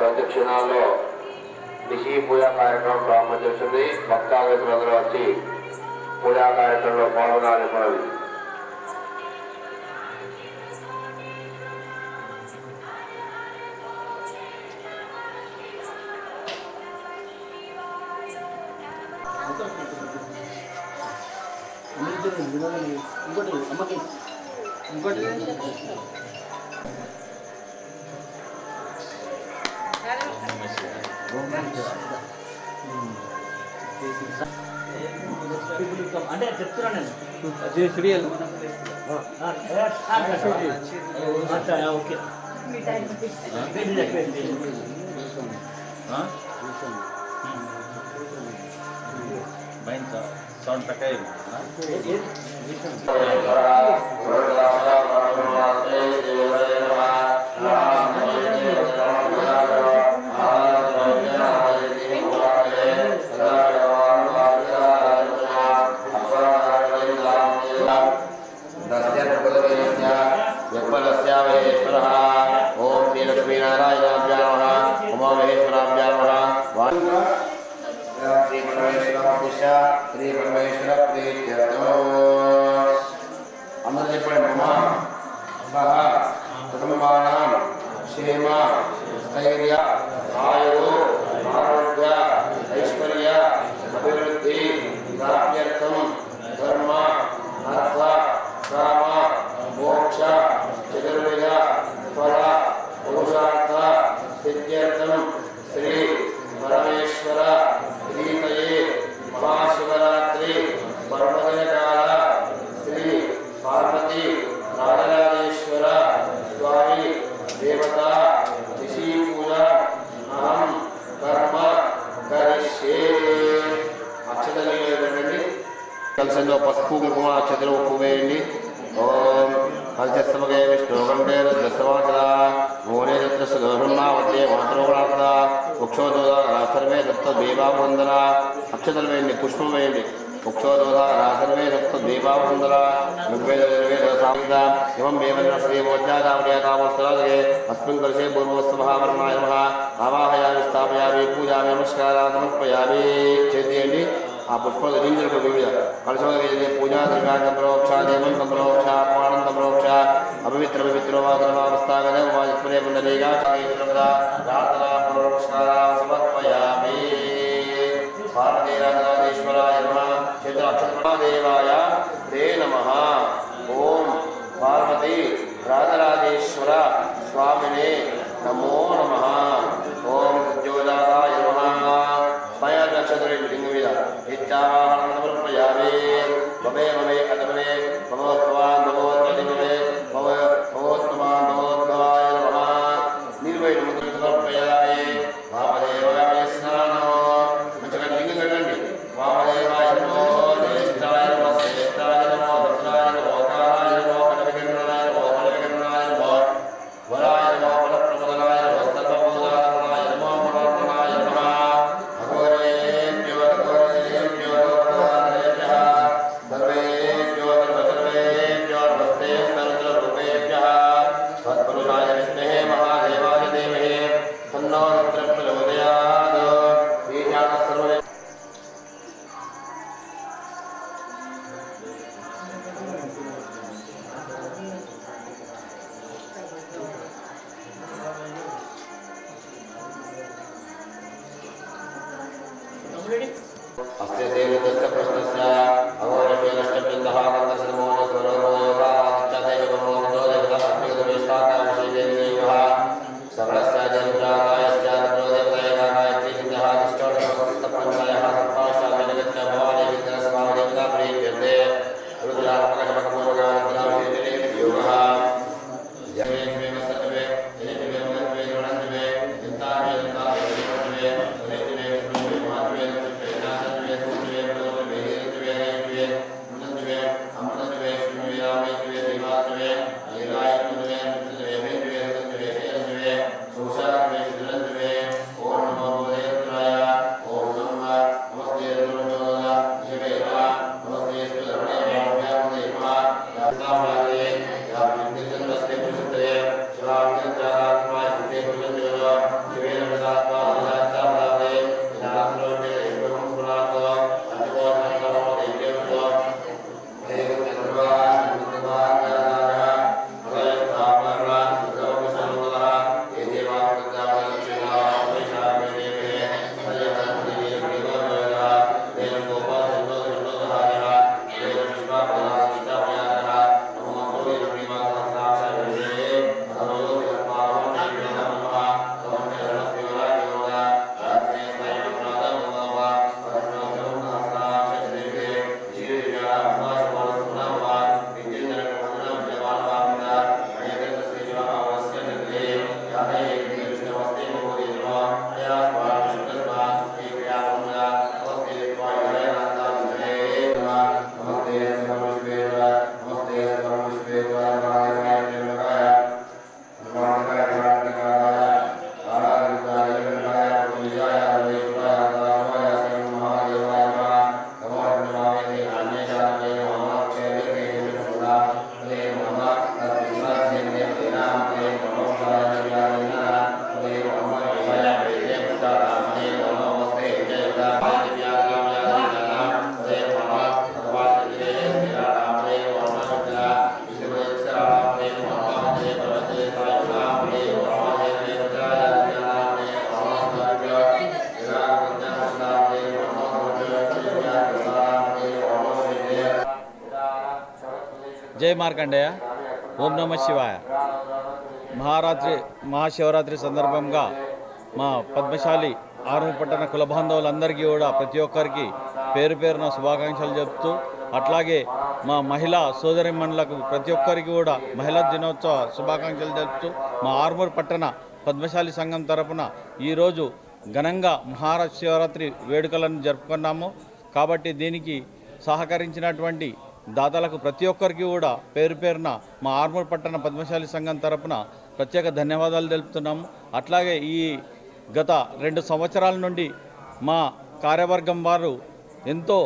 ప్రదక్షిణాల్లో నిశీ పూజా కార్యక్రమం ప్రారంభించింది. భక్తాదులందరూ వచ్చి పూజా కార్యక్రమంలో పాల్గొనాలని మనవి. అంటే చెప్తున్నాను ఓకే సౌండ్ తక్కువ ఓం శ్రీ లక్ష్మీనారాయణాభ్యా నమః ఉమామహేశ్వరాభ్యా నమః శ్రీ పరమేశ్వర ప్రీత్యర్థం. అందరూ చెప్పండి. మమ సహ కుటుంబానాం క్షేమ స్థైర్య ఆయు ఆరోగ్య ఐశ్వర్య అభివృద్ధి ప్రాప్త్యర్థం ధర్మ అర్థ కామ మోక్ష చతుర్విధ ఫల పురుషార్థ సిద్ధ్యర్థం శ్రీ పరమేశ్వర ప్రీతయే మహాశివరాత్రి పర్వదినకాల శ్రీ పార్వతీ రాజరాజేశ్వర స్వామి దేవత నిశీ పూజ అహం కర్మ కరిష్యే. అక్షతలు వేయండి. కలశంలో పసుపు కుంకుమ అక్షతలు ఉప్పు వేయండి. ఓం పంచస్తమగే విష్ణుగండే రుద్రస్తమాసదా మూలే రుద్రస్సుబ్రహ్మా వద్దే మాతృగుణాపదా వృక్షోదోద సర్వే దత్త దేవావందన. అక్షతలు వేయండి. పుష్పం వేయండి. వృక్షోదోద సర్వే దత్త దేవావందన. ఋగ్వేద ఇవం వేమన శ్రీమోజ్జాదామోస్తరాగే అస్మిన్ కలశే పూర్వస్వభావర్ణాయ నమః ఆవాహయామి స్థాపయామి పూజామి నమస్కారాలు సమర్పయామి. చేయండి. ఆ పుష్పాలు రింజలకు వివిధ కలశోదయ పూజా ద్రవ్యాన్ని ప్రోక్ష దేవం ప్రోక్ష అపమానం ప్రోక్ష అపవిత్ర పవిత్రో వాదనమావస్థాగత వాజస్పదే పుండరీగా ప్రార్థనా నమస్కారా సమర్పయామి. పార్వతీ రాజరాజేశ్వరాయ నమః. చతురక్షరదేవాయ తే నమః. ఓం పార్వతీ రాజరాజేశ్వర స్వామినే నమో నమః. ఓం సజ్జోదాయ నమః. నక్షత్రం మీద ఇచ్చావాహనం సమర్పయామి. మమే మమే అతమే మమోత్సవాన్ మమోత్పదిమే మమోత్తమాన్ మమోద్భవాయ నమః. నిర్వైన ముద్ర సమర్పయామి. వామదేవాయ స్నానం. మంచిగా లింగం కట్టండి. వామదేవాయ నమో జ్యేష్ఠాయ నమో శ్రేష్ఠాయ నమో దక్షాయ నమో కారాయ నమో కటవికరణాయ నమో ఫలవికరణాయ నమో వరాయ నమో ఫలప్రమదనాయ నమో సర్వభూతాత్మనాయ నమో మనోన్మనాయ నమః. అస్య దేవతస్య ప్రశ్నస్య అగోరస్య నష్టబిందః కందసనమో స్వరో యోగాచైవ మోదో దేవతా ప్రతిగతమేష్టాకామశైవేనైవ సర్వస్య దేవతాయస్య దేవతాయ గాయత్రీ విద్యః నిష్ఠోరసప్తపంచాయః సప్తాష్టాదశ భవానీ విద్యస్మావ దేవతా ప్రీత్యర్థే రుద్రాపకటపకపూర్వకాంతరావిషేణే యోగః యమేవేవ సత్వే యనేవేవ రుణంజవే చింతామే చింతామే సోషా జై మార్కండేయ. ఓం నమ శివాయ. మహాశివరాత్రి సందర్భంగా మా పద్మశాలి ఆర్మూర్ పట్టణ కుల బాంధవులందరికీ కూడా ప్రతి ఒక్కరికి పేరు పేరున శుభాకాంక్షలు చెప్తూ, అట్లాగే మా మహిళా సోదరిమణులకు ప్రతి ఒక్కరికి కూడా మహిళా దినోత్సవ శుభాకాంక్షలు తెలుపుతూ మా ఆర్మూర్ పట్టణ పద్మశాలి సంఘం తరపున ఈరోజు ఘనంగా మహాశివరాత్రి వేడుకలను జరుపుకున్నాము. కాబట్టి దీనికి సహకరించినటువంటి దాతలకు ప్రతి ఒక్కరికి కూడా పేరు పేరున మా ఆర్మూర్ పట్టణ పద్మశాలి సంఘం తరపున ప్రత్యేక ధన్యవాదాలు తెలుపుతున్నాము. అట్లాగే ఈ గత 2 సంవత్సరాల నుండి మా కార్యవర్గం వారు ఎంతో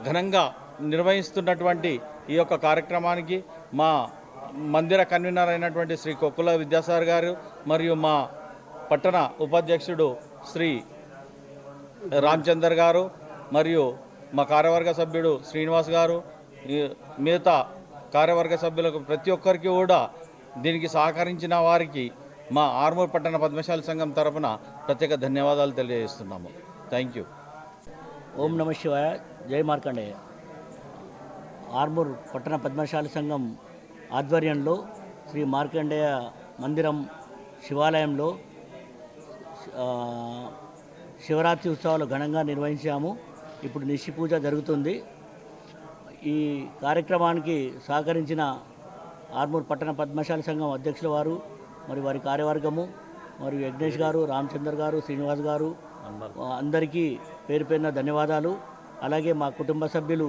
ఘనంగా నిర్వహిస్తున్నటువంటి ఈ యొక్క కార్యక్రమానికి మా మందిర కన్వీనర్ అయినటువంటి శ్రీ కొక్కుల విద్యాసాగర్ గారు మరియు మా పట్టణ ఉపాధ్యక్షుడు శ్రీ రామచందర్ గారు మరియు మా కార్యవర్గ సభ్యుడు శ్రీనివాస్ గారు, మిగతా కార్యవర్గ సభ్యులకు ప్రతి ఒక్కరికి కూడా దీనికి సహకరించిన వారికి మా ఆర్మూర్ పట్టణ పద్మశాలి సంఘం తరపున ప్రత్యేక ధన్యవాదాలు తెలియజేస్తున్నాము. Thank you. ఓం నమ శివాయ. జై మార్కండేయ. ఆర్మూర్ పట్టణ పద్మశాలి సంఘం ఆధ్వర్యంలో శ్రీ మార్కండేయ మందిరం శివాలయంలో శివరాత్రి ఉత్సవాలు ఘనంగా నిర్వహించాము. ఇప్పుడు నిశి పూజ జరుగుతుంది. ఈ కార్యక్రమానికి సహకరించిన ఆర్మూర్ పట్టణ పద్మశాలి సంఘం అధ్యక్షుల వారు మరియు వారి కార్యవర్గము మరియు యజ్ఞేష్ గారు, రామచందర్ గారు, శ్రీనివాస్ గారు అందరికీ పేరు పేరున ధన్యవాదాలు. అలాగే మా కుటుంబ సభ్యులు,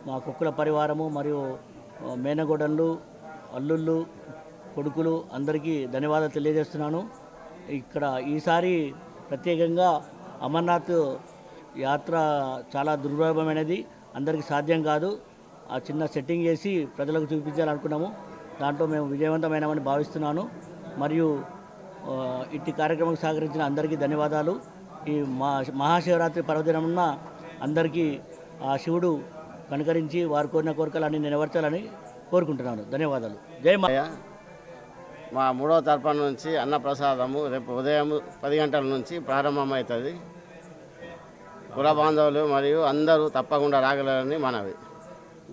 మా కుక్కల పరివారము మరియు మేనగోడళ్ళు, అల్లుళ్ళు, కొడుకులు అందరికీ ధన్యవాదాలు తెలియజేస్తున్నాను. ఇక్కడ ఈసారి ప్రత్యేకంగా అమర్నాథ్ యాత్ర చాలా దుర్లభమైనది, అందరికీ సాధ్యం కాదు. ఆ చిన్న సెట్టింగ్ చేసి ప్రజలకు చూపించాలనుకున్నాము. దాంట్లో మేము విజయవంతమైనామని భావిస్తున్నాను. మరియు ఇట్టి కార్యక్రమం సహకరించిన అందరికీ ధన్యవాదాలు. ఈ మహాశివరాత్రి పర్వదినమున అందరికీ ఆ శివుడు కనుకరించి వారు కోరిన కోరికలన్నీ నెరవేర్చాలని కోరుకుంటున్నాను. ధన్యవాదాలు. జై మా. మా 3వ తరఫున నుంచి అన్నప్రసాదము రేపు ఉదయం 10 గంటల నుంచి ప్రారంభమవుతుంది. కుల బాంధవులు మరియు అందరూ తప్పకుండా రాగలరని మనవి.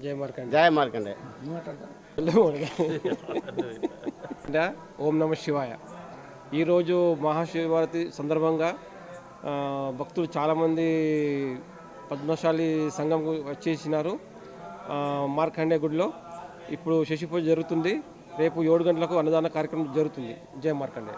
జై మార్కండే. జై మార్కండే. ఓం నమ శివాయ. ఈరోజు మహాశివరాత్రి సందర్భంగా భక్తులు చాలామంది పద్మశాలి సంఘంకు వచ్చేసినారు. మార్కండే గుడిలో ఇప్పుడు శశి పూజ జరుగుతుంది. రేపు 7 గంటలకు అన్నదాన కార్యక్రమం జరుగుతుంది. జై మార్కండే.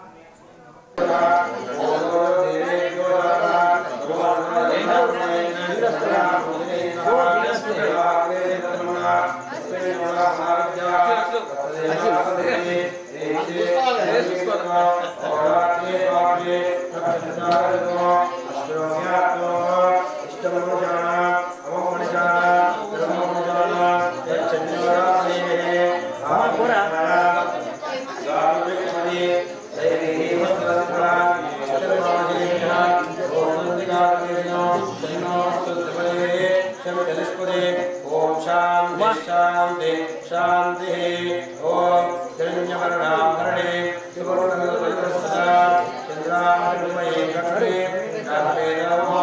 ఓం శాంతి శాంతి శాంతి. ఓం హిరణ్యవర్ణాభరణే సువర్ణమృగసదా చంద్రామృమయే లక్ష్మీ లక్ష్మీ నమః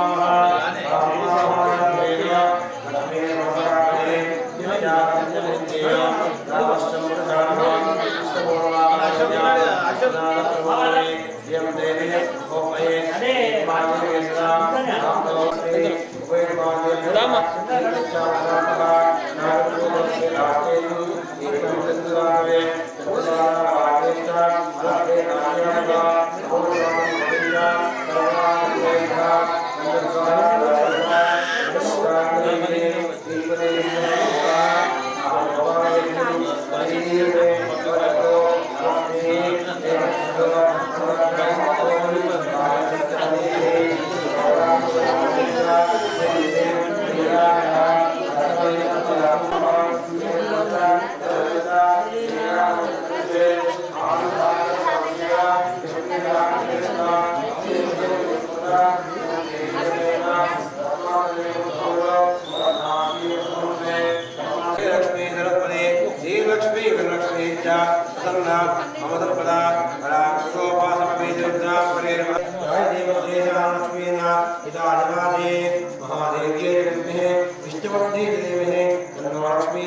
महादेव्ये विष्णुवर्धे देवे लक्ष्मी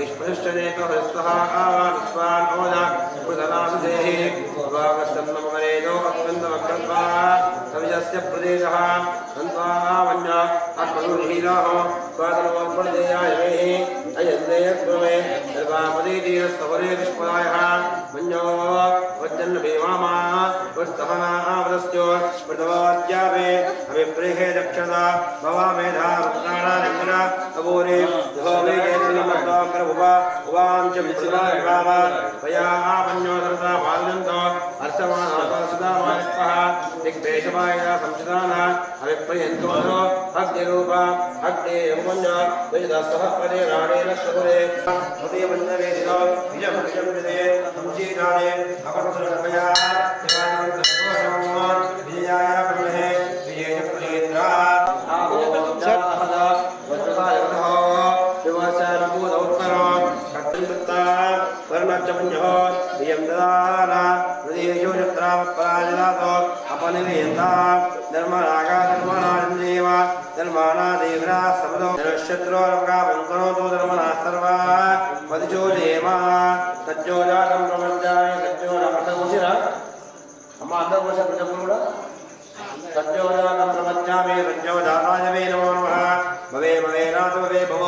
निष्प्रतिष्ठनेतो हस्तः आवास्वान् ओदा कृतनासुदेहि वागस्तन्नमकरेतो अत्वन्तमक्रत्वा कविजस्य प्रदेशः सन्त्वावन्या अक्मनुर्हीराः स्वातनोत्पलदेयाय मेहि अयन्देयस्वमे सर्वापदीतीरस्तवरे विष्पदायः मन्यो वज्जन्न भीमामा वत्सहना आवदस्यो मृतवाद्यावे अभिप्रेहे दक्षता भवामेधा रुक्णाना निम्ना अवोरे धोमे जयसनमर्दोकरभुवा उवाञ्च विश्वाभावा वया मन्यो धरता वादन्तो अर्षमानासुदामायस्पः दिग्भेषवायया संचिताना अभिप्रयन्तो अग्निरूपा अग्ने यमुन्या वैदसः पदे राणेन शकुरे पदे वन्दवेदिनो विजं विजं विदे संजीताने अपरत्रपया विजयाय ब्रह्मे विजय प्रियेन्द्रा सज्जोदानं प्रपद्यामि सज्जोदानाय वे नमो नमः भवे भवे नाथ भवे भव